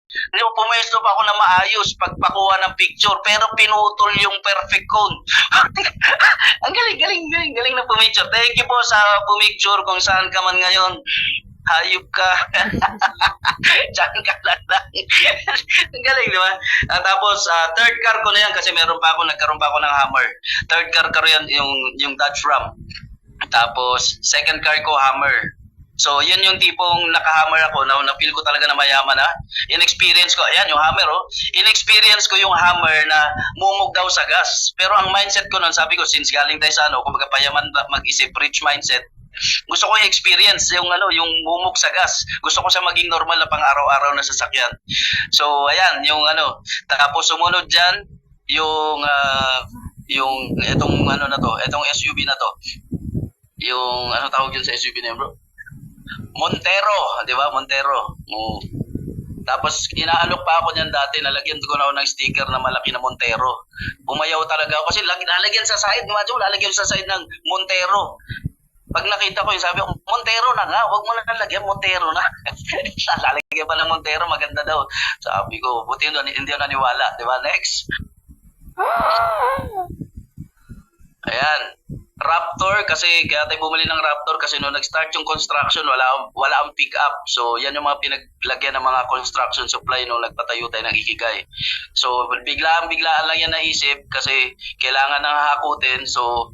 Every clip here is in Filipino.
Di ba, pumesto pa ako na maayos pagpakuha ng picture, pero pinutol yung perfect cone. Ang galing na pumicture. Thank you po sa pumicture kung saan ka man ngayon. Hayop ka. Diyan ka lang. Ang galing, di ba? Tapos, third car ko na yan kasi nagkaroon pa ako ng Hammer. Third car ko yan, yung Dodge Ram. Tapos, second car ko, Hammer. So, yun yung tipong naka-Hammer ako na feel ko talaga na mayaman na. In-experience ko, ayan yung Hammer, oh. In-experience ko yung Hammer na mumog daw sa gas. Pero ang mindset ko nun, sabi ko, since galing tayo sa kumbaga payaman mag-isip, rich mindset, gusto ko i-experience yung mumog sa gas. Gusto ko siya maging normal na pang araw-araw na sasakyan. So, ayan, yung tapos sumunod dyan, yung itong itong SUV na to. Yung tawag yun sa SUV na yun, bro? Montero, di ba? Montero. Tapos inaalok pa ako niyan dati, nalagyan ko na ng sticker na malaki na Montero. Pumayaw talaga ako kasi lalagyan sa side, lalagyan sa side ng Montero. Pag nakita ko, sabi ko, Montero na nga, wag mo na lalagyan, Montero na. Lalagyan pa ng Montero, maganda daw. Sabi ko, buti hindi ako naniwala, di ba? Next. Ayan. Raptor, kasi kaya tayo bumili ng Raptor kasi nung nag-start yung construction, wala ang pick up. So, yan yung mga pinaglagyan ng mga construction supply nung nagpatayo tayo ng Ikigai. So, biglaan lang yan naisip kasi kailangan nang hakutin. So,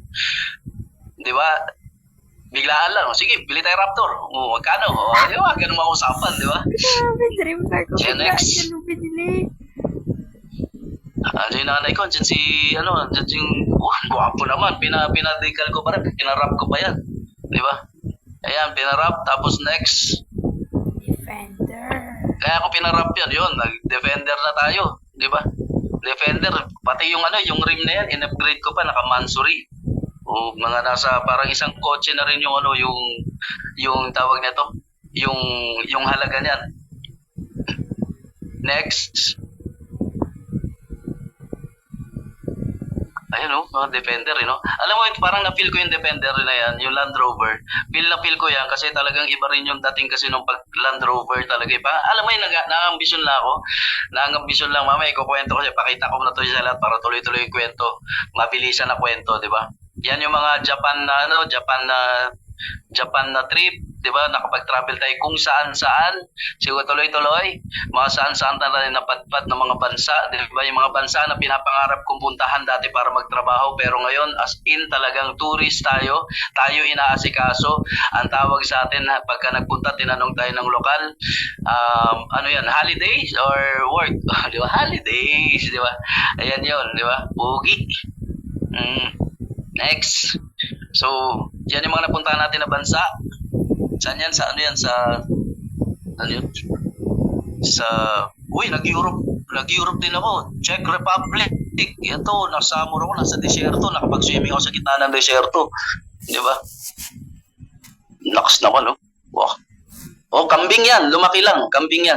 di ba? Biglaan lang. Sige, bili tayo Raptor. Magkano? Di ba? Ganun mga usapan, di ba? Dream car ko. Next. Yung nanay ko, dyan yung, guwapo naman, pinadigal ko pa rin, pinarap ko pa yan, di ba? Ayan, pinarap, tapos next. Defender. Kaya ako pinarap yun, nag-Defender na tayo, di ba? Defender, pati yung yung rim na yan, in-upgrade ko pa, naka-Mansory. O mga nasa, parang isang kotse na rin yung yung tawag nito, yung halaga niyan. Next. Ayun mga Defender, Alam mo, parang na-feel ko yung Defender na yan, yung Land Rover. Feel ko yan kasi talagang iba rin yung dating kasi nung pag Land Rover talaga. Alam mo yun, nang-ambisyon lang ako. Nang-ambisyon lang, mamaya ikukwento ko siya. Pakita ko na to sa lahat para tuloy-tuloy yung kwento. Mabilisan na kwento, di ba? Yan yung mga Japan na trip, di ba? Nakapag-travel tayo kung saan-saan. Siguro tuloy-tuloy. Mga saan-saan tayo napadpad ng mga bansa. Di ba? Yung mga bansa na pinapangarap kong puntahan dati para magtrabaho. Pero ngayon, as in talagang tourist tayo. Tayo inaasikaso. Ang tawag sa atin, pagka nagpunta, tinanong tayo ng lokal, holidays or work? Di ba? Holidays, di ba? Ayan yun, di ba? Pugi. Next. So, yan yung mga napuntahan natin na bansa. Saan yan? Sa nag-Europe din ako. Czech Republic. Ito, nasa desierto. Nakapag-swimming ako sa gitna ng desierto. Di ba? Lakas naman, Wow. Kambing yan. Lumaki lang. Kambing yan.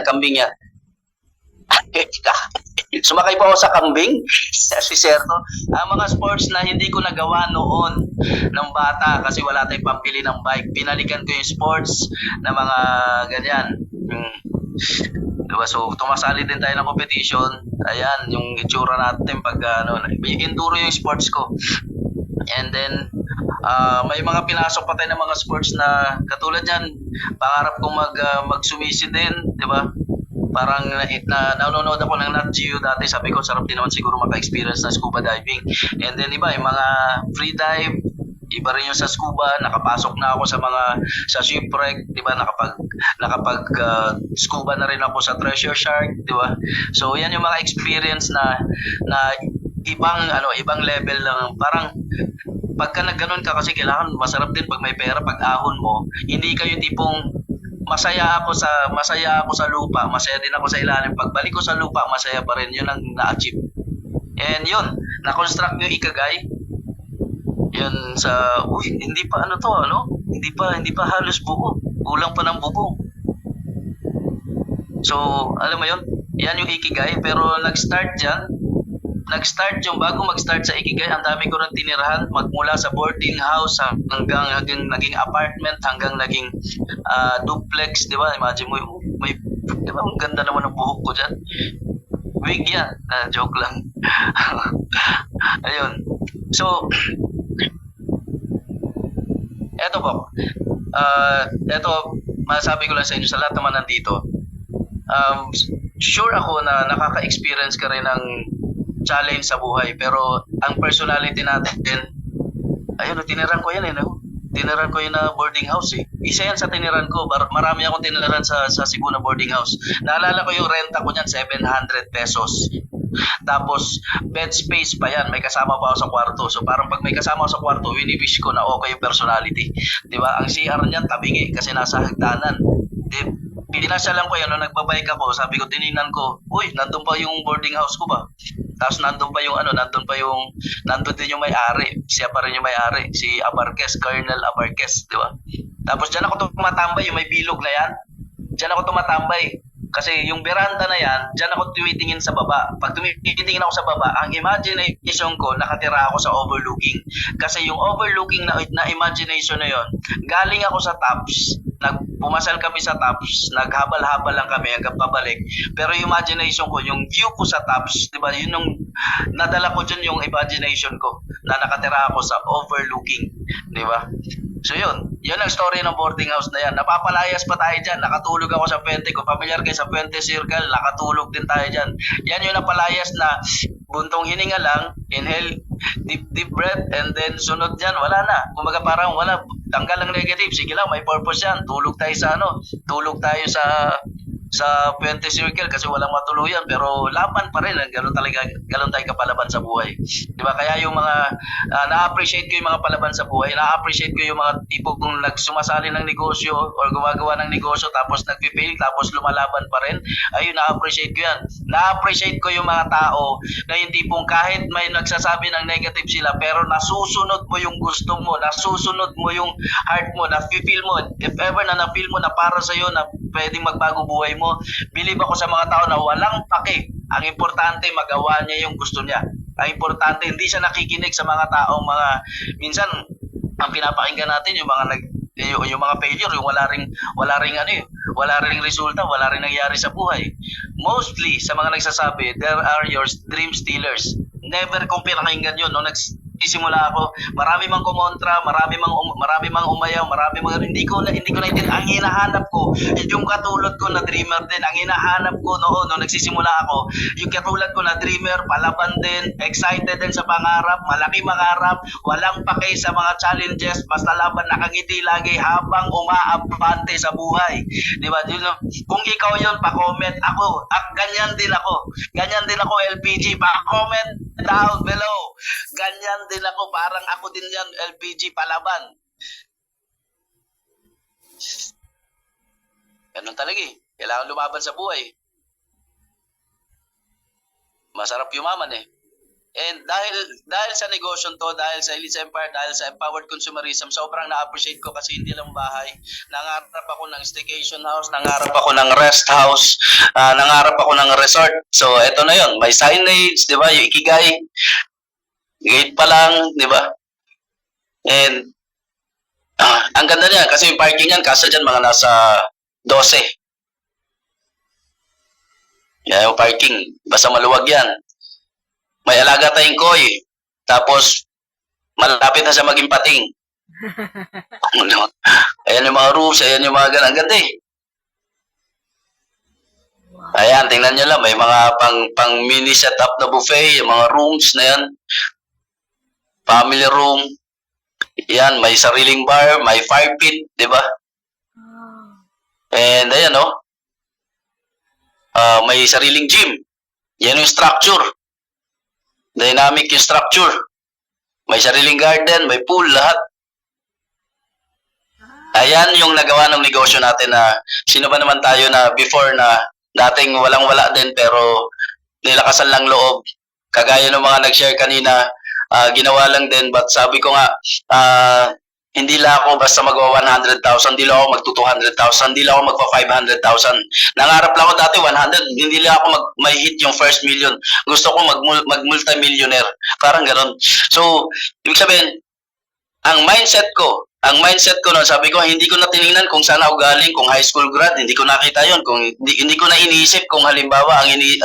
Sumakay po ako sa kambing sa desierto. Ang mga sports na hindi ko nagawa noon ng bata kasi wala tayong pambili ng bike. Binalikan ko yung sports na mga ganyan. Diba? So, tumasali din tayo ng competition. Ayan, yung itsura natin pag enduro yung sports ko. And then, may mga pinasok pa tayo ng mga sports na katulad yan. Pangarap kong magsumisi din, di ba? Parang nanonood ako ng Nat Geo dati, sabi ko sarap din naman siguro maka-experience ng scuba diving. And then iba, yung mga free dive, iba rin yung sa scuba, nakapasok na ako sa shipwreck, di ba? Nakapag scuba na rin ako sa treasure shark, di ba? So yan yung mga experience na ibang level lang. Parang pagka nagganon ka kasi kailangan masarap din pag may pera, pag ahon mo, hindi kayo tipong masaya ako sa lupa, masaya din ako sa ilalim. Pagbalik ko sa lupa, masaya pa rin. Yun ang na-achieve. And yun, na-construct yung Ikigai. Yun hindi pa Hindi pa halos buo. Kulang pa ng bubong. So, alam mo yun, yan yung Ikigai. Pero nag-start bago mag-start sa Ikigai, ang dami ko rin tinirahan, magmula sa boarding house hanggang naging apartment, hanggang naging duplex, di ba? Imagine mo, may Di ba, ang ganda naman ng buhok ko dyan. Wig yan. Joke lang. Ayun. So, eto po. Eto, masasabi ko lang sa inyo, sa lahat naman nandito, sure ako na nakaka-experience ka rin ng challenge sa buhay, pero ang personality natin, ayun, tiniran ko yan no? Tiniran ko yun na boarding house Isa yan sa tiniran ko. Marami akong tiniran sa Cebu na boarding house. Naalala ko yung renta ko niyan, 700 pesos. Tapos, bed space pa yan. May kasama pa ako sa kwarto. So, parang pag may kasama ako sa kwarto, wini-wish ko na okay yung personality. Di ba? Ang CR niyan, tabingi kasi nasa hagdanan. Pinasyalan ko yan, nung nagbabike ako, sabi ko, tinignan ko, uy, nandun pa yung boarding house ko ba? Tapos nandun din yung may-ari. Siya pa rin yung may-ari, si Abarquez, Colonel Abarquez, di ba? Tapos dyan ako tumatambay, yung may bilog na yan. Dyan ako tumatambay. Kasi yung veranda na yan, dyan ako tumitingin sa baba. Pag tumitingin ako sa baba, ang imagination ko, nakatira ako sa overlooking. Kasi yung overlooking na imagination na yon, galing ako sa tops, pumasal kami sa tops, naghabal-habal lang kami hanggang pabalik. Pero yung imagination ko, yung view ko sa tops, di ba, yun yung nadala ko dyan yung imagination ko, na nakatira ako sa overlooking, di ba? So yun ang story ng boarding house na yan. Napapalayas pa tayo dyan. Nakatulog ako sa Puente. Kung familiar kayo sa Puente Circle, nakatulog din tayo dyan. Yan yung napalayas na buntong hininga lang, inhale, deep breath, and then sunod dyan, wala na. Kumbaga parang wala, tanggal ang negative. Sige lang, may purpose yan. Tulog tayo sa Puente Circle kasi walang matuluyan, pero laban pa rin. Ganun tayo kapalaban sa buhay. Di ba? Kaya yung mga na-appreciate ko yung mga palaban sa buhay, na-appreciate ko yung mga tipo kung nagsumasali ng negosyo or gumagawa ng negosyo tapos nagpifail tapos lumalaban pa rin. Ayun, na-appreciate ko yan. Na-appreciate ko yung mga tao na yung tipong kahit may nagsasabi ng negative sila pero nasusunod mo yung gusto mo, nasusunod mo yung heart mo, na-feel mo. If ever na na-feel mo na para sa'yo na pwedeng magbago buhay mo, believe ako sa mga tao na walang pake. Ang importante, magawa niya yung gusto niya. Ang importante, hindi siya nakikinig sa mga taong minsan ang pinapakinggan natin yung mga failure, yung wala ring resulta, wala ring nangyari sa buhay. Mostly sa mga nagsasabi, there are your dream stealers. Never kong pinakinggan yun. Nagsisimula ako, marami mang kumontra, marami mang umayaw, hindi ko naintindihan. Ang hinahanap ko, yung katulad ko na dreamer din. Ang hinahanap ko noon, nung nagsisimula ako, yung katulad ko na dreamer, palaban din, excited din sa pangarap, malaki mangarap, walang pake sa mga challenges, basta laban, nakangiti lagi habang umaabante sa buhay. Di ba? Kung ikaw yun, pa-comment ako. Ganyan din ako, LPG, pa-comment down below. Ganyan din ako, parang ako din yan, LPG, palaban. Ganun talaga kailangan lumaban sa buhay. Masarap yumaman And dahil sa negosyo to, dahil sa Elite Empire, dahil sa empowered consumerism, sobrang na-appreciate ko kasi hindi lang bahay. Nangarap ako ng staycation house, nangarap ako ng rest house, nangarap ako ng resort. So, eto na yon, may signage, di ba? Yung Ikigai, gate pa lang, di ba? And, ang ganda niya, kasi yung parking yan, kaso dyan mga nasa 12. Yan yung parking, basta maluwag yan. May alaga tayong koi. Tapos, malapit na siya maging pating. Ayan yung mga rooms, ayan yung mga ganang ganda Ayan, tingnan nyo lang. May mga pang mini setup na buffet, yung mga rooms na yan. Family room. Yan, may sariling bar, may fire pit, di ba? And ayan, may sariling gym. Yan yung structure. Dynamic yung structure. May sariling garden, may pool, lahat. Ayan yung nagawa ng negosyo natin na sino ba naman tayo na before na dating walang-wala din pero nilakasan lang loob. Kagaya ng mga nag-share kanina, ginawa lang din but sabi ko nga, hindi lang ako basta magwa 100,000, hindi lang ako magto 200,000, hindi lang ako magpa 500,000. Nangarap lang ako dati 100, hindi lang ako may hit yung first million. Gusto ko mag-multi-millionaire. Parang ganoon. So, ibig sabihin, ang mindset ko, Ang mindset ko noon, sabi ko, hindi ko na tiningnan kung saan ako galing, kung high school grad, hindi ko nakita yon. Kung hindi ko na iniisip kung halimbawa, hindi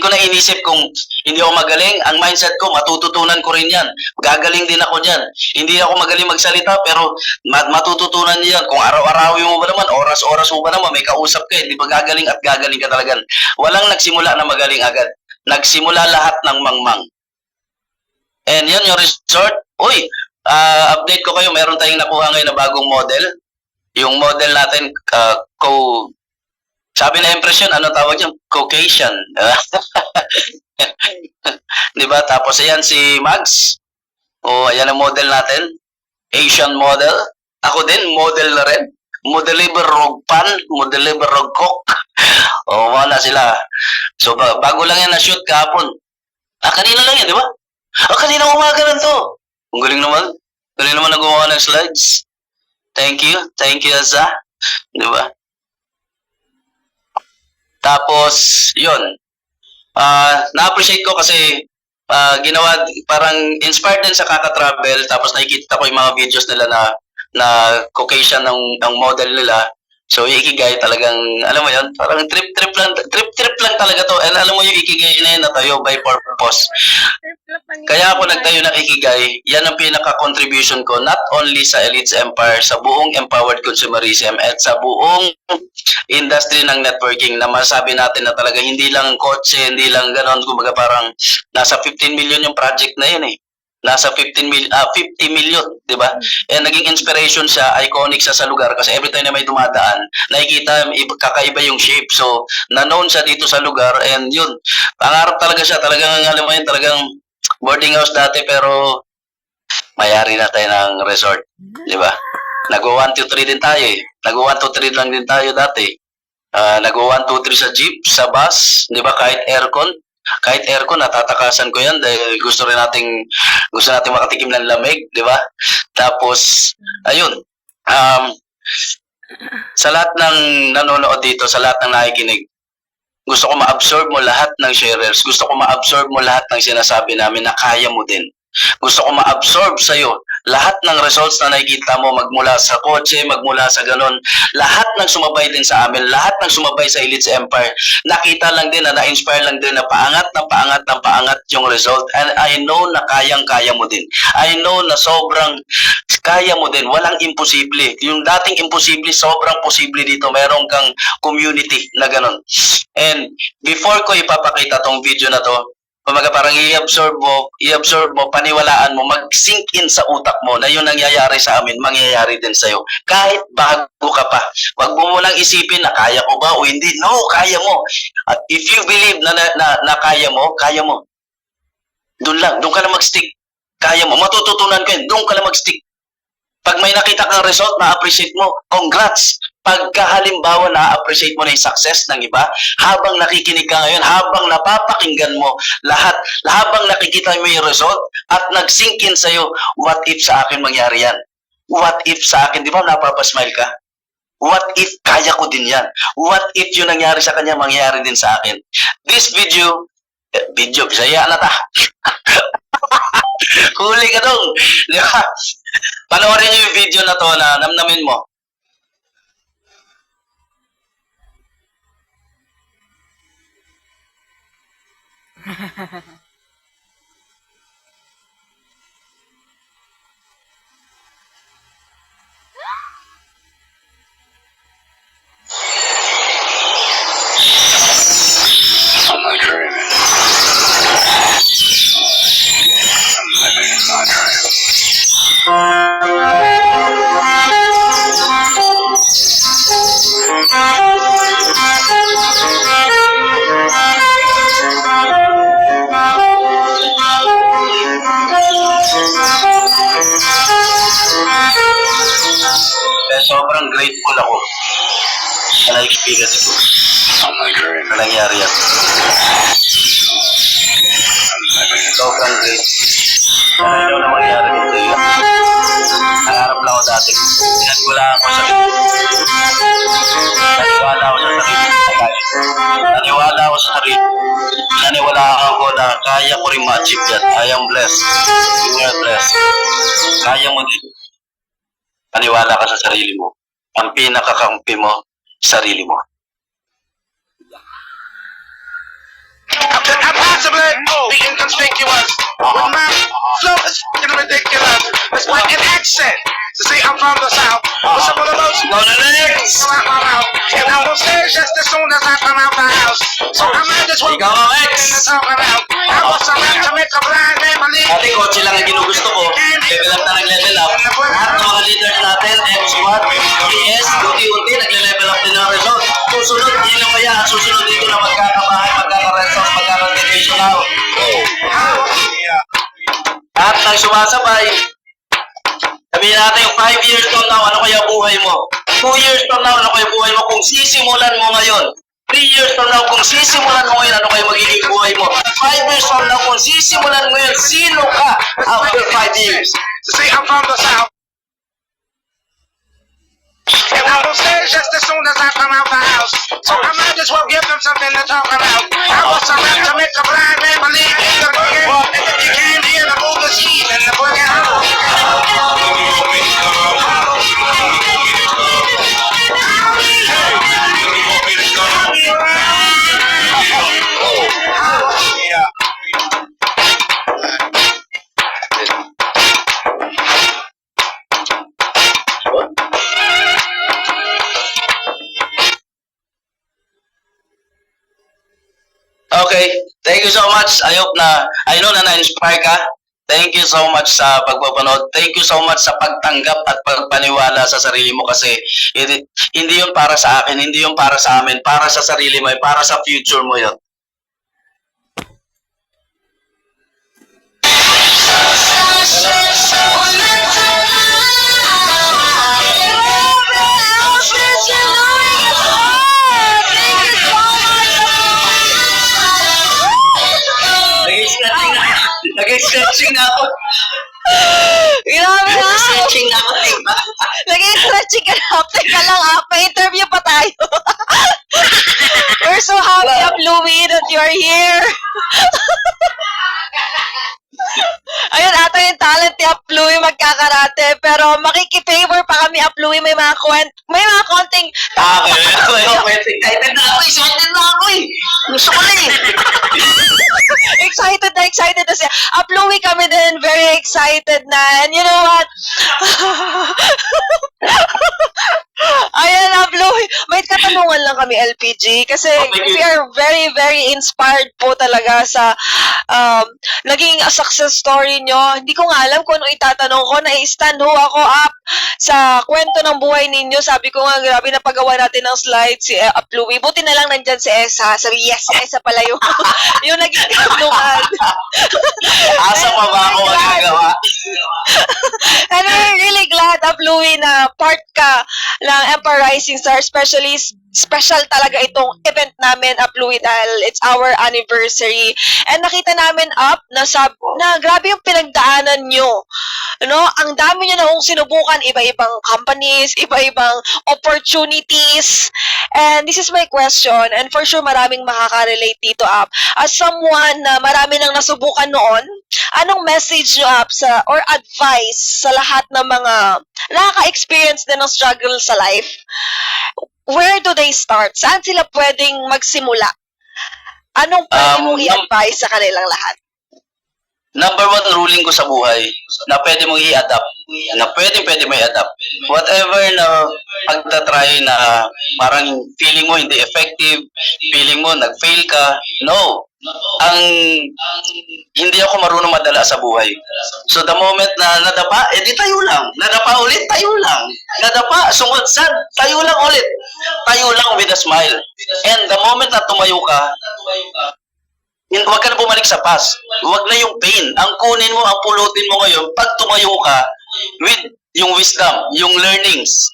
ko na iniisip kung hindi ako magaling, ang mindset ko, matututunan ko rin yan. Gagaling din ako dyan. Hindi ako magaling magsalita, pero matututunan niyan. Kung araw-araw mo ba naman, oras-oras mo ba naman, may kausap ka, di ba gagaling at gagaling ka talaga. Walang nagsimula na magaling agad. Nagsimula lahat ng mangmang. And yun yung resort. Uy, update ko kayo, meron tayong nakuha ngayon na bagong model. Yung model natin, sabi na impression, ano tawag yung Caucasian. Di ba? Tapos ayan si Max. Ayan ang model natin. Asian model. Ako din, model na rin. Modeliver Rogpan, Modeliver Rogkok. Wala sila. So, bago lang yan na-shoot kahapon. Kanina lang yan, di ba? Kanina umaga lang to. Ang galing naman. Galing naman nagawa ng slides. Thank you. Thank you, Azza. Di ba? Tapos, yun. Na-appreciate ko kasi ginawa, parang inspired din sa Kaka-Travel. Tapos nakikita ko yung mga videos nila na Caucasian ng model nila. So, yung Ikigai talagang, alam mo yun, parang trip lang talaga to. And alam mo yung Ikigai na yun, natayo by purpose. Kaya ako nagtayo ng Ikigai, yan ang pinaka-contribution ko, not only sa Elites Empire, sa buong empowered consumerism, at sa buong industry ng networking na masabi natin na talaga hindi lang kotse, hindi lang ganon, kumbaga parang nasa 15 million yung project na yun eh. Nasa 50 million, di ba? And naging inspiration siya, iconic siya sa lugar kasi every time na may dumadaan, nakikita kakaiba yung shape. So, na-known siya dito sa lugar and yun, pangarap talaga siya, talagang alam mo yun, talagang boarding house dati pero mayari na tayo ng resort, di ba? Nag-1, 2, 3 din tayo eh. Nag-1, 2, 3 lang din tayo dati. Nag-1, 2, 3 sa jeep, sa bus, di ba? Kahit aircon, natatakasan ko yan dahil gusto nating makatikim ng lamig, di ba? Tapos, ayun, sa lahat ng nanonood dito, sa lahat ng nakikinig, gusto ko ma-absorb mo lahat ng sharers, gusto ko ma-absorb mo lahat ng sinasabi namin na kaya mo din. Gusto ko ma-absorb sa'yo lahat ng results na nakikita mo magmula sa kotse, magmula sa ganon. Lahat ng sumabay din sa amin, lahat ng sumabay sa Elites Empire, nakita lang din na-inspire lang din na paangat yung result. And I know na kayang-kaya mo din. I know na sobrang kaya mo din. Walang imposible. Yung dating imposible, sobrang posible dito. Meron kang community na ganon. And before ko ipapakita tong video na to, kumaga parang i-absorb mo, paniwalaan mo, mag-sink in sa utak mo na yung nangyayari sa amin, mangyayari din sa'yo. Kahit bago ka pa. Huwag mo munang isipin na kaya ko ba o hindi. No, kaya mo. At if you believe na kaya mo. Doon ka lang mag-stick. Kaya mo. Matututunan ko yun. Doon ka lang mag-stick. Pag may nakita kang result, na-appreciate mo. Congrats! Pagkahalimbawa na-appreciate mo na yung success ng iba, habang nakikinig ka ngayon, habang napapakinggan mo lahat, habang nakikita mo yung result, at nag-sink in sa'yo, what if sa akin mangyari yan? What if sa akin, di ba napapasmile ka? What if kaya ko din yan? What if yung nangyari sa kanya, mangyari din sa akin? This video, bisaya na ta. Huli ka dong. Di ba? Panoorin niyo yung video na to na namnamin mo. I'm not dreaming. I'm living in my dream. Kaya sobrang grateful ako na na-experience ko I'm not dreaming. na nangyari yan. I'm living in Sobrang grateful. Ano na mangyari dito yun? Nangarap lang ako dati. Pinagwala ako sa naniwala ako sa sarili. Naniwala ako sa sarili. Naniwala ako na kaya ko rin ma-achieve yan. I am blessed. You are blessed. Kaya mo din. Paniwala ka sa sarili mo. Ang pinakakampi mo, sarili mo. I'm possibly be inconspicuous with my flow is fucking ridiculous. It's like an accent. To see I'm from the south, with some of the most Go to the next! come out my mouth, and I will say just as soon as I come out the house. So I might as well Ikaw ang begin ex! to talk about. I was a rap to make a blind man believe. Dati kotse lang ang ginugusto ko. Level up na nag-level up. At ng mga leaders natin, M-Squad, PS, unti-unti, nagle-level up din ang result. Susunod, hindi na kaya. Susunod dito na magkakabahay, magkaka-resort, magkaka-graduation now. At nang sumasabay, sabihin natin, 5 years from now, ano kaya buhay mo? 2 years from now, ano kaya buhay mo? Kung sisimulan mo ngayon, 3 years from now, kung sisimulan mo ngayon, ano kaya magiging buhay mo? 5 years from now, kung sisimulan mo ngayon, sino ka after 5 years? To see I'm from the south. And I will say just as soon as I come out the house. So I might as well give them something to talk about. I was a rap to make a blind man believe in the boogie. And if you can't hear the move the sheet and the boogie. Okay, thank you so much. I know na na-inspire ka. Thank you so much sa pagpapanood. Thank you so much sa pagtanggap at pagpaniwala sa sarili mo kasi hindi yun para sa akin, hindi yun para sa amin, para sa sarili mo, para sa future mo yun. Nag-stretching na ako. Grabe na! Nag-stretching na ako, diba? Nag-stretching ka na. Teka lang may interview pa tayo. We're so happy, Louie, that you're here. Ayun, ata yung talent ni Louie magkakarate. Pero makikipavor pa kami, Louie, may mga konting... Excited na ako, excited na ako eh. Gusto ko na eh. excited na siya. Louie kami din, very excited na. And you know what? Ayan, Louie, may katanungan lang kami, LPG. Kasi we are very, very inspired po talaga sa naging success story nyo. Hindi ko nga alam kung ano itatanong ko. Na-stand ho ako up sa kwento ng buhay ninyo. Sabi ko nga, grabe na paggawa natin ng slides si Louie. Buti na lang nandyan si Esa. Sabi, yes, si Esa pala yung, yung naging katanungan. Asa pa ba ako magagawa? And we're really glad, Louie, na part ka ng Empire Rising Star, especially special talaga itong event namin, Louie, dahil it's our anniversary. And nakita namin na grabe yung pinagdaanan nyo. No? Ang dami nyo na kung sinubukan, iba-ibang companies, iba-ibang opportunities. And this is my question, and for sure maraming makaka-relate dito, As someone na marami nang nasubukan noon, anong message nyo, or advice sa lahat ng mga nakaka-experience din ng struggle sa life? Where do they start? Saan sila pwedeng magsimula? Anong pwede mong i-advise sa kanilang lahat? Number 1 ruling ko sa buhay na pwede mong i-adapt. Na pwede mo i-adapt. Whatever na pagtatry na parang feeling mo hindi effective, feeling mo nag-fail ka, no. Hindi ako marunong madala sa buhay. So the moment na nadapa, edi tayo lang. Nadapa ulit, tayo lang. Nadapa, sungod-sad, tayo lang ulit. Tayo lang with a smile. And the moment na tumayo ka, huwag ka na bumalik sa past. Huwag na yung pain. Ang kunin mo, ang pulutin mo ngayon, pag tumayo ka, with yung wisdom, yung learnings.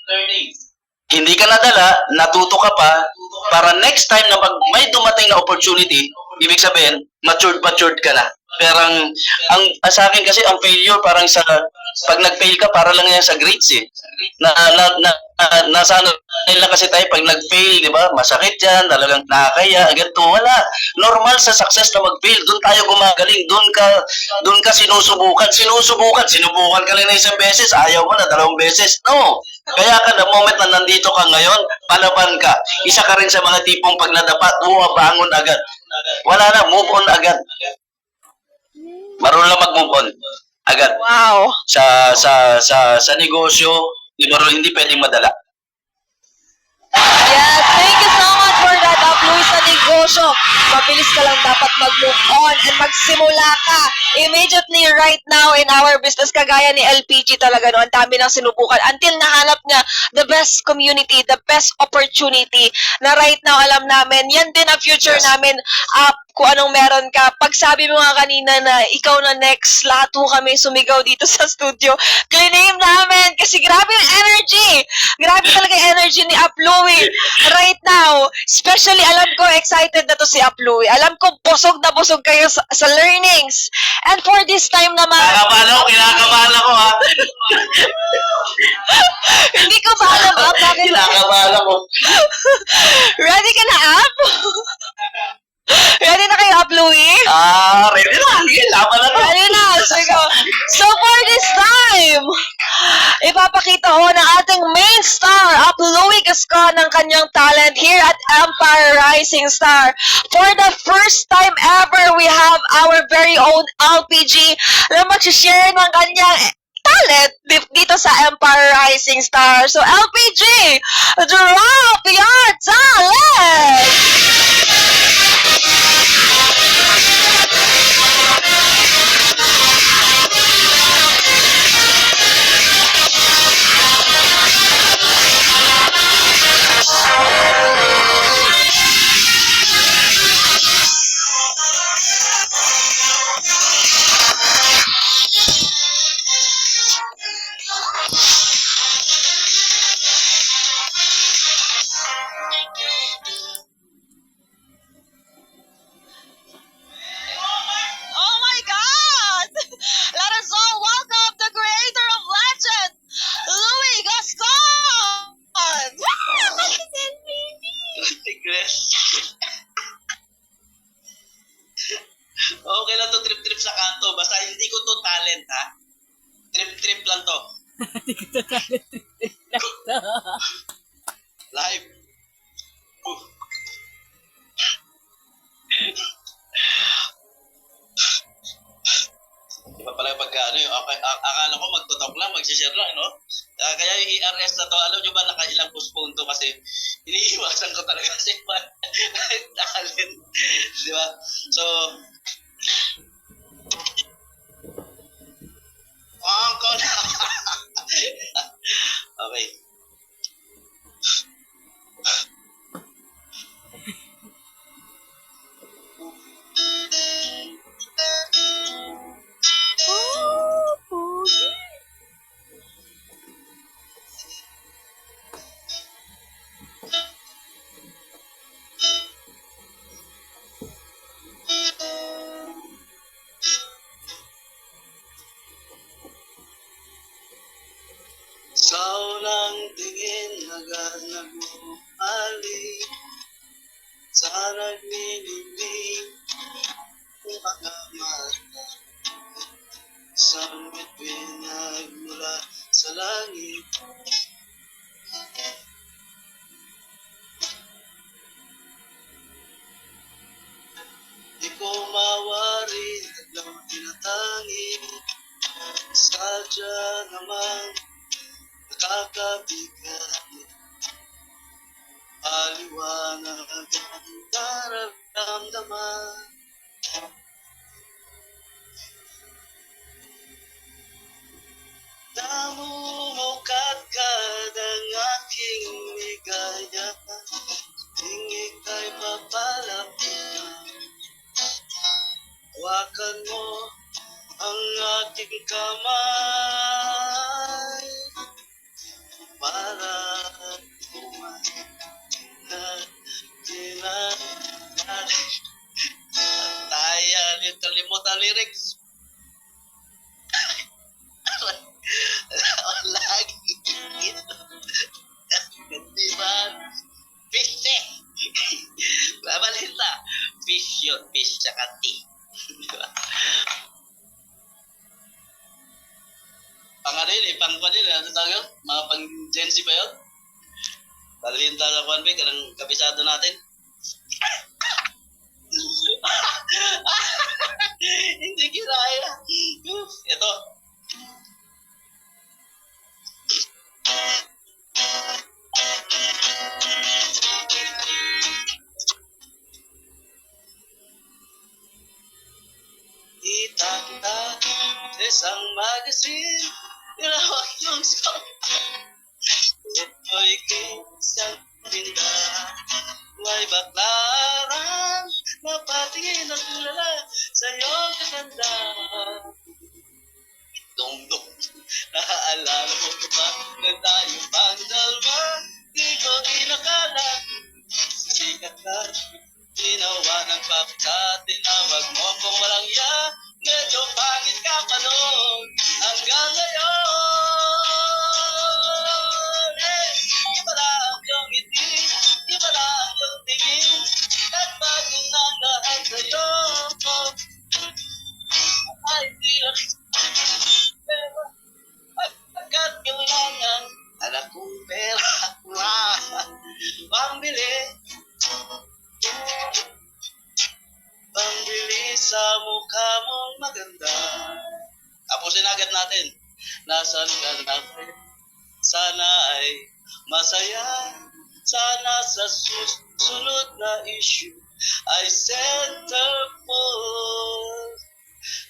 Hindi ka nadala, natuto ka pa, para next time na pag may dumating na opportunity, ibig sabihin, matured ka na. Pero sa akin kasi, ang failure, parang pag nag-fail ka, para lang yan sa grades eh. Nasano nila kasi tayo pag nag-fail, di ba? Masakit yan, talagang nakakaya, ganito. Wala. Normal sa success na mag-fail. Doon tayo gumagaling. Doon ka sinusubukan. Sinubukan ka lang na isang beses, ayaw mo na, 2 beses. No. Kaya ka, the moment na nandito ka ngayon, palaban ka. Isa ka rin sa mga tipong pag nadapat, bangon agad. Wala na, move on agad. Marunong lang mag-move on. Agad. Wow. Sa negosyo, hindi pwedeng madala. Yes, thank you so much for that, Louie, sa negosyo. Mabilis ka lang dapat mag-move on and magsimula ka immediately right now in our business. Kagaya ni LPG talaga, no? Ang dami nang sinubukan until nahanap niya the best community, the best opportunity na right now alam namin, yan din ang future namin kung anong meron ka. Pag sabi mo nga kanina na ikaw na next, lahat ho kami sumigaw dito sa studio. Clean namin kasi grabe yung energy. Grabe talaga yung energy ni Louie right now. Especially, alam ko, excited na to si Louie. Alam ko, busog na busog kayo sa learnings. And for this time naman... Kinakabahan ako, ha? Hindi ko ba alam, bakit? Kinakabahan ako. Ready ka na, Ready na kayo, Louie? Ready na. Laban na to. Ready na. So for this time, ipapakita ho ng ating main star, Louie Gascon, ng kanyang talent here at Empire Rising Star. For the first time ever, we have our very own LPG na mag-share ng kanyang talent dito sa Empire Rising Star. So LPG, drop your talent! Oh my God! Let us all welcome the creator of legend, Louie Gascon! Okay lang to, trip-trip sa kanto. Basta hindi ko to talent, ha? Trip-trip lang to. Live. Iba pala pagka akala ko magtutok lang, magsishare lang, no? Kaya yung ERS na to, alam nyo ba nakailang postpone to kasi iniiwasan ko talaga kasi talent. Di ba? So, okay. Sa unang tingin agad nagmumalik, sa nagniningning mga mata, sa mitwinag mula sa langit. Di ko mawari, naglang tinatangi, sadya namang nakakabigat. Paliwanag ang nararamdaman. Namumukadkad ang aking ligaya, tuwing ika'y papalapit. Hawakan mo ang aking kamay para kumain na tinanay. Tayo, kalimutan lyrics. Lagi tsaka T. Di ba? Pang ano yun eh, pang kanil, ano tawag yun? Mga pang Gen Z ba yun? Dalhin tayo sa Kwanbe, kanang kabisado natin. Hindi kinaya. Ito. Itata sa isang magazine, nilawak yung scout. Ito'y kisang tindahan, may baklaran, napatingin at tulala sa iyong kagandahan. Dong-dong, naaalala mo ko ba na tayo pang dalawa? Di ko inakala, sikat na ginawa ng papta, tinawag mo kung walang ya, medyo pangit ka pa noon, hanggang ngayon. Eh, iba lang yung ngiti, iba lang yung tingin, at bago na lahat sa'yo, ay di lang, pero agad kailangan, anak kong pera, pambili, pambili sa mukha mong maganda. Tapusin agad natin. Nasaan ka na? Sana ay masaya. Sana sa susunod na issue ay centerfold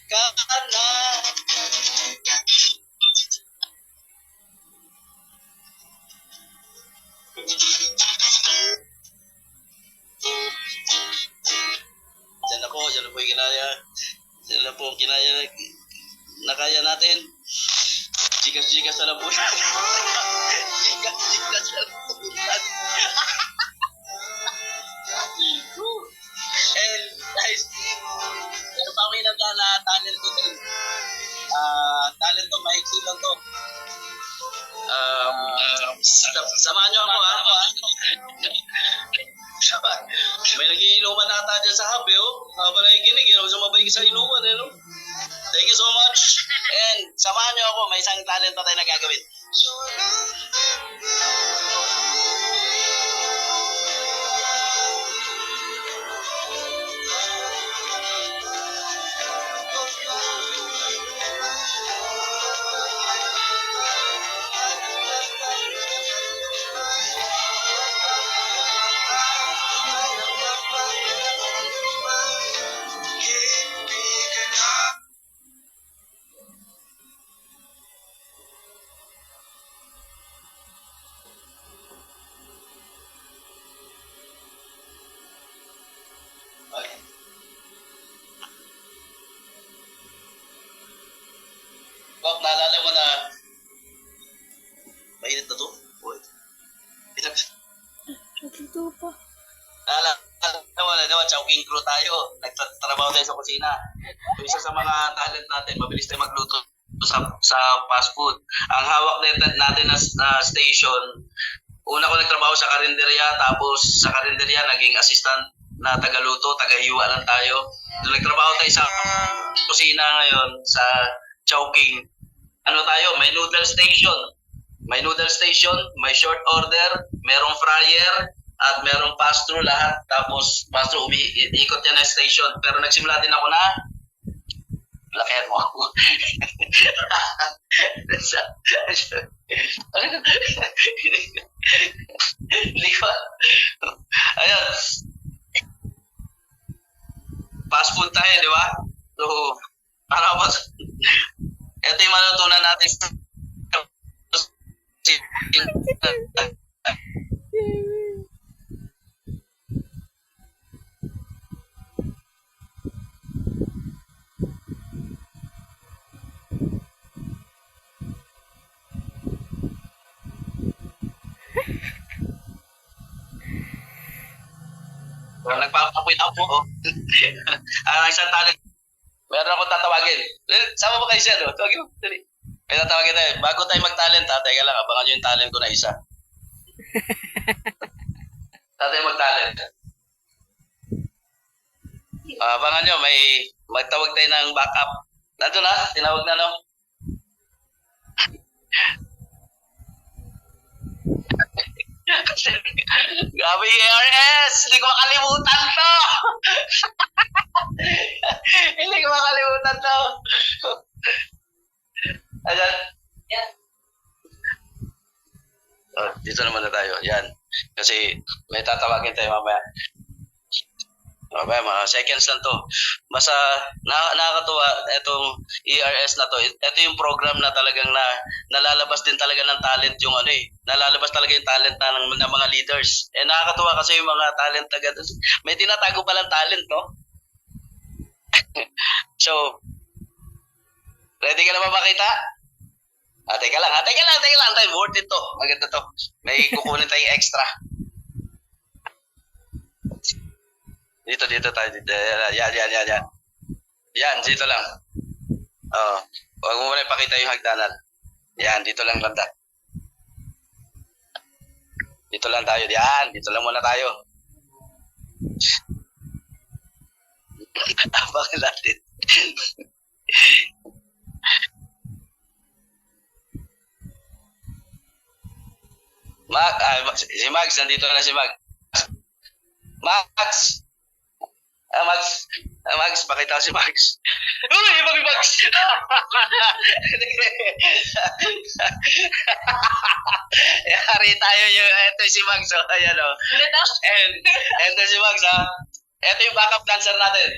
ka na. Diyan na po yung kinaya. Diyan na po ang kinaya na kaya natin. Jikas-jikas na lang po natin. Jikas-jikas na lang po natin. And guys, pero pa ako inagala na talent ko din. Talent to, maiksi lang to. Samahan nyo ako ha. May nagiinuman ata dyan sa hub, habang nakikinig, sumabay ka sa inuman, no? Thank you so much. And samahan nyo ako, may isang talent pa tayo na gagawin. Okay. Bob, naalala mo na mainit na to? Uy. Ito pa. Naalala mo na, diba, chowking crew tayo. Nagtatrabaho tayo sa kusina. So, isa sa mga talent natin, mabilis tayo magluto sa fast food. Ang hawak natin na station, una ko nagtrabaho sa karinderya, tapos sa karinderya naging assistant na tagaluto, tagahiwa lang tayo. So, nagtrabaho tayo sa kusina ngayon, sa chowking. Ano tayo, may noodle station. May noodle station, may short order, merong fryer, at merong pass-through lahat. Tapos pass-through, ikot yan na station. Pero nagsimula din ako na lakihan mo ako. Hindi ba? Ayun. Fast food tayo, di ba? So, para ba? Ito yung manutunan natin. Nagpapakwit ako. Ang isang talent. Meron akong tatawagin. Sama mo kayo siya, no? Tawagin mo. Dali. May tatawagin tayo. Bago tayo mag-talent, teka lang. Abangan nyo yung talent ko na isa. Tatay mag-talent. Abangan nyo, may magtawag tayo ng backup. Nandun na, tinawag na no? Grabe ARS! Hindi ko makalimutan to! Hindi ko makalimutan to! Ayan. Yan. Dito naman na tayo. Yan. Kasi may tatawagin tayo mamaya. Mamaya, mga seconds lang to. Basta nakakatuwa itong ERS na to. Ito yung program na talagang nalalabas din talaga ng talent yung nalalabas talaga yung talent ng mga leaders. Nakakatuwa kasi yung mga talent may tinatago palang talent, no? So, ready ka na ba makita? Teka lang. Time, worth it to. Maganda to. May kukunin tayong extra. Dito tayo. Yan. Yan, dito lang. Huwag mo muna ipakita yung hagdanan. Yan, dito lang banda. Dito lang tayo. Yan, dito lang muna tayo. Abangan natin. Si Max, nandito na si Max. Max, pakita ko si Max. Uy, Max! Yari tayo ito si Max, ayan o. And ito si Max, Ito yung backup dancer natin.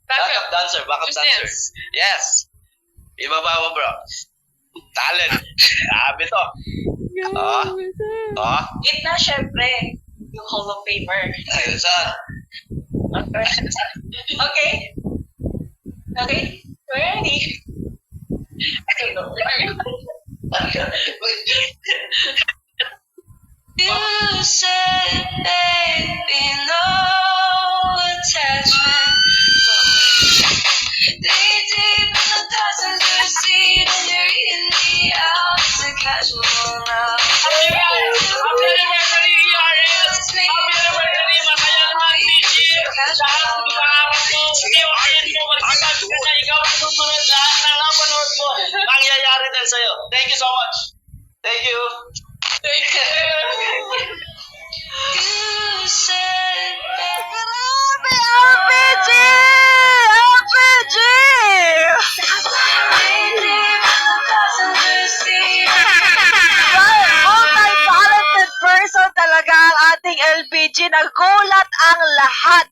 Backup dancer. Yes. Ibaba mo, bro. Talent. Sabi to. Gitna, syempre. Yung Hall of Famer. Ayun, saan? Okay. We're ready. You said, baby, no attachment. Deep in the passenger seat, and you're eating me out to casual now. Mangyayari din sa'yo. Thank you so much. Thank you. You said, grabe, RPG! Multi-talented person talaga ang ating LPG. Nagulat ang lahat.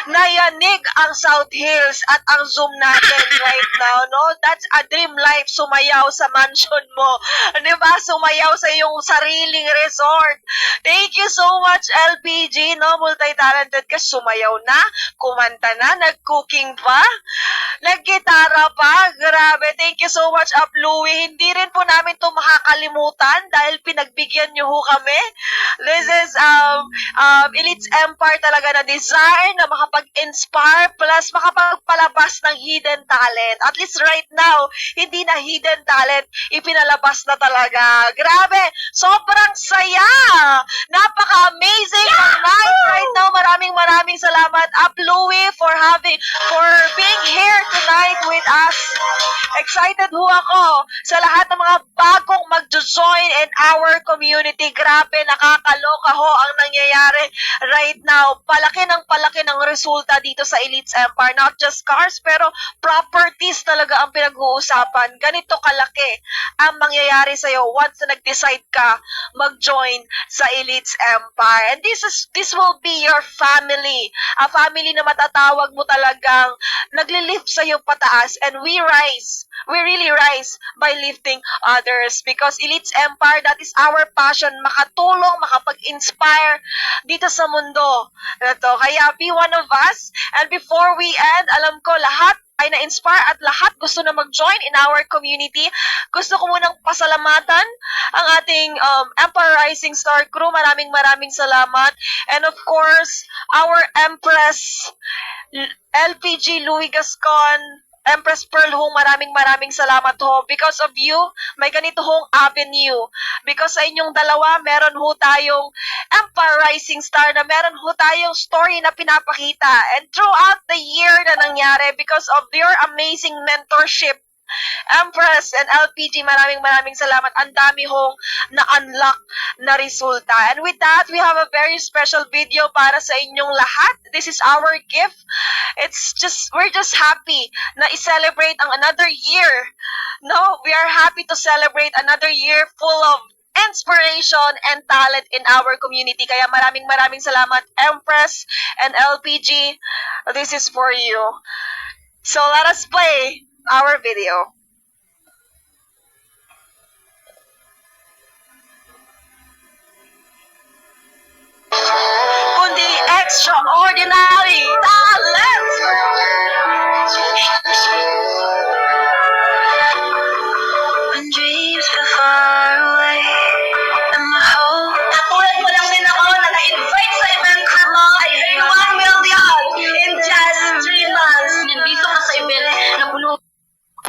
Nayanig ang South Hills at ang Zoom natin right now, no? That's a dream life, sumayaw sa mansion mo. Di ba? Sumayaw sa iyong sariling resort. Thank you so much, LPG, no? Multi-talented ka, sumayaw na, kumanta na, nag-cooking pa, nag-gitara pa. Grabe, thank you so much, Up Louie. Hindi rin po namin to makakalimutan dahil pinagbigyan niyo ho kami. This is Elite's Empire talaga na design na makapag-inspire plus makapagpalabas ng hidden talent. At least right now, hindi na hidden talent, ipinalabas na talaga. Grabe, sobrang saya! Napaka-amazing ng night right now. Maraming salamat, Up Louie, for being here tonight with us. Excited ho ako sa lahat ng mga bagong mag-join in our community. Grabe, nakakaloka ho ang nangyayari right now. Palaki ng resulta dito sa Elite's Empire. Not just cars, pero properties talaga ang pinag-uusapan. Ganito kalaki ang mangyayari sa'yo once na nag-decide ka mag-join sa Elite's Empire. And this will be your family. A family na matatawag mo talagang nagli-lift sa'yo pataas. And we really rise by lifting others. Because Elite's Empire, that is our passion. Makatulong, makapag-inspire dito sa mundo na to. Kaya be one of us. And before we end, alam ko lahat ay na-inspire at lahat gusto na mag-join in our community. Gusto ko munang pasalamatan ang ating Empire Rising Star crew. Maraming salamat. And of course, our Empress LPG Louie Gascon, Empress Pearl Hong, maraming salamat ho. Because of you, may ganito hong avenue. Because sa inyong dalawa, meron ho tayong Empire Rising Star na meron ho tayong story na pinapakita. And throughout the year na nangyari, because of your amazing mentorship, Empress and LPG, maraming salamat. Ang dami hong na-unlock na resulta. And with that, we have a very special video para sa inyong lahat. This is our gift. We're just happy na i-celebrate ang another year. No, we are happy to celebrate another year full of inspiration and talent in our community. Kaya maraming salamat, Empress and LPG. This is for you. So let us play our video. Kundi extraordinary talent. When dreams go far away, and my hope. Katulad mo lang din ako na na-invite sa event ko. I earned 1 million in just 3 months. Nandito ka sa event na puno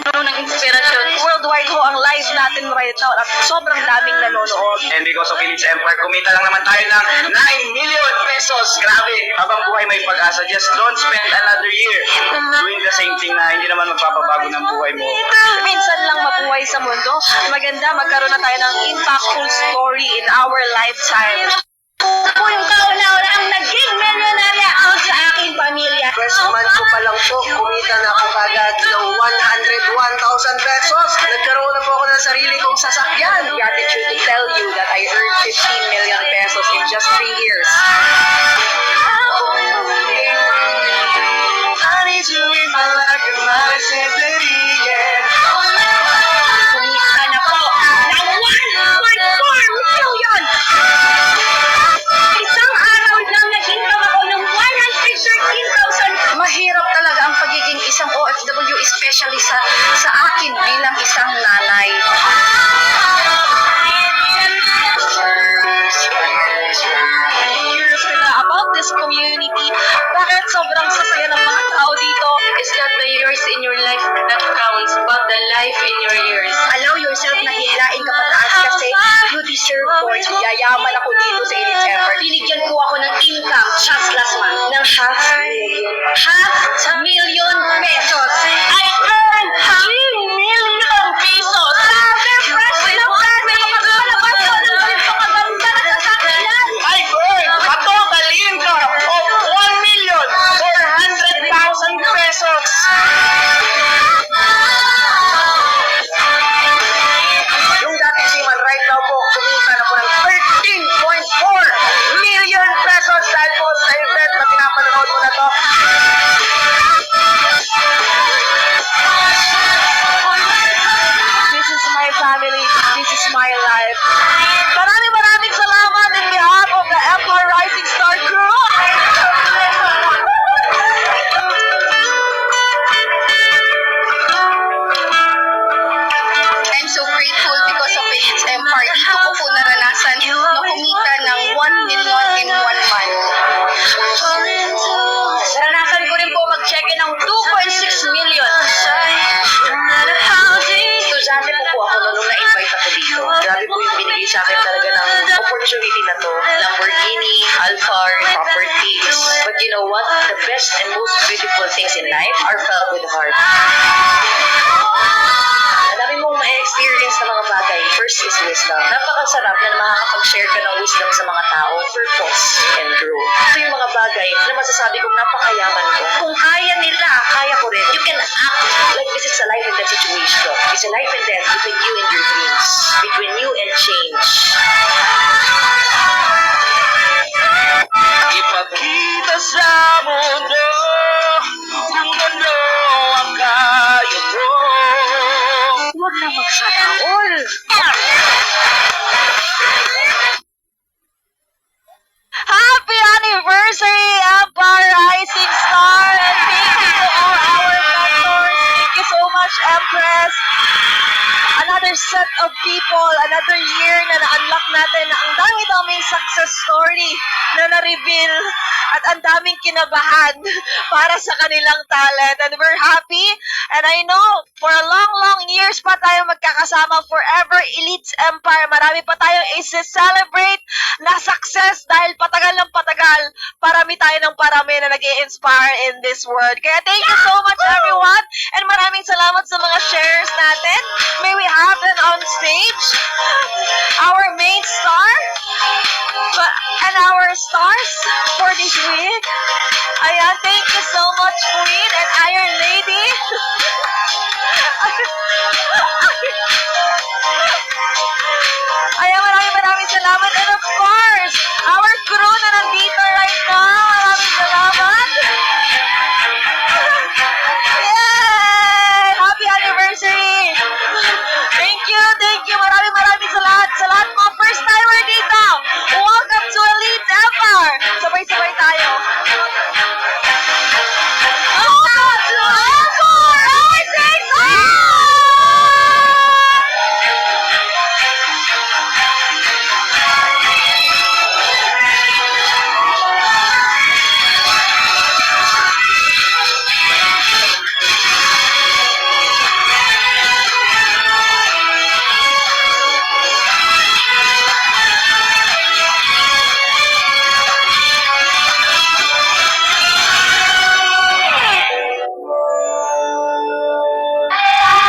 ng inspirasyon. Worldwide ho ang live natin right now at sobrang daming nanonood. And because of Philips Empire, kumita lang naman tayo ng 9 million pesos. Grabe! Habang buhay may pag-asa. Just don't spend another year doing the same thing na hindi naman magpapabago ng buhay mo. Minsan lang mabuhay sa mundo. Maganda magkaroon na tayo ng impactful story in our lifetime. Ako yung kauna-una ang naging milyonarya ako sa aking pamilya. First month ko pa lang po, kumita na ako kagad ng 101,000 pesos. Nagkaroon na po ako ng sarili kong sasakyan. Gratitude to tell you that I earned 15 million pesos in just 3 years. Kumita na po ng 1.4 million! Isang araw lang nag-income ako ng 113,000. Mahirap talaga ang pagiging isang OFW, especially sa akin bilang isang nanay. Curious ka na about this community. Bakit sobrang sasaya ng mga tao dito? It's not the years in your life that counts, but the life in your years. Allow yourself na hilain ka pataas kasi you deserve for it. Yayaman ako dito sa Philips Empire. Binigyan ko ako ng income just last month ng half million pesos. I earned half million pesos. Fresh na fresh na kapagpalabas ko ng napakaganda na sasakyan. I earned a total income of 1,400,000 pesos. Yung dating siman, right now po, kumita na po ng 13.4 million pesos dahil po sa event na pinapanood mo na to. This is my family. This is my life. Maraming salamat in behalf of the Empire Rising Star crew. I'm so grateful because of Philips Empire. Dito ko po naranasan na kumita ng 1 million in 1 month. Naranasan ko rin po mag-check-in ng 2.6 million. Estudyante po ako nung na-invite ako dito. Grabe po yung binigay sa akin talaga ng opportunity na to. Lamborghini, Alphard, properties. But you know what? The best and most beautiful things in life are felt with the heart. Madami mong ma-experience na mga bagay. First is wisdom. Napakasarap na makakapag-share ka ng wisdom sa mga tao, purpose, and grow. Ito yung mga bagay na masasabi kong napakayaman ko. Kung kaya nila, kaya ko rin. You can act like this is a life and death situation. It's a life and death between you and your dreams. Between you and change. Ipakita sa mundo kung ano ang kaya mo. Huwag na magsara all. Happy anniversary, Empire Rising Star! And thank you to all our mentors. Thank you so much, Empress. Another set of people, another year na na-unlock natin na ang dami daming success story na na-reveal at ang daming kinabahan para sa kanilang talent. And we're happy. And I know, for a long, long years pa tayo magkakasama. Forever Elites Empire. Marami pa tayong isi-celebrate na success dahil patagal ng patagal. Parami tayo ng parami na nag-i-inspire in this world. Kaya thank you so much, everyone. And maraming salamat sa mga shares natin. May we have them on stage. Our main star and our stars for this week. Ayan, thank you so much, Queen.